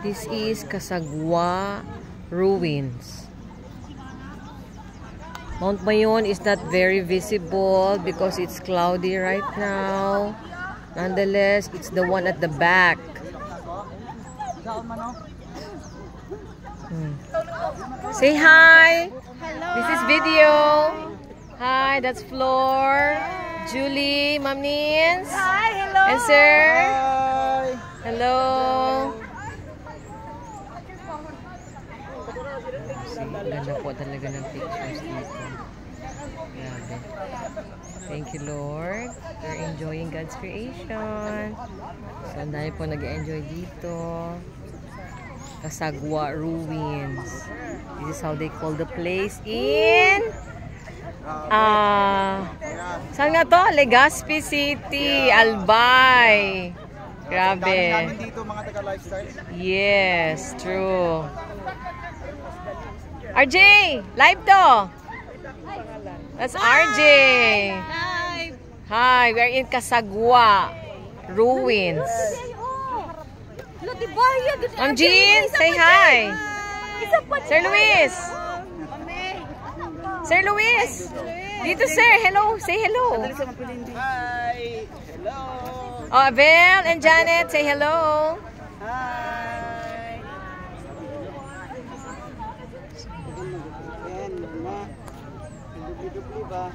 This is Casagua Ruins. Mount Mayon is not very visible because it's cloudy right now. Nonetheless, it's the one at the back. Say hi. Hello. This is video. Hi, that's Floor, Julie, Ma'am Nins. Hi, hello. And sir. Hi. Hello. Ganda po talaga ng pictures dito. Grabe. Thank you, Lord. We're enjoying God's creation. So, ang dami po nag-enjoy dito. Casagua Ruins. This is how they call the place in saan nga to? Legazpi City, Albay. Grabe. Namin dito mga taga-lifestyle. Yes, true. RJ, live to. That's RJ. Hi. Hi, we're in Casagua Ruins. Ma'am Jean, say hi. Sir Luis. Sir Luis. Dito sir, hello. Say hello. Hi. Hello. Oh, Abel and Janet, say hello. Hi. Ayan, dubli-dubli ba?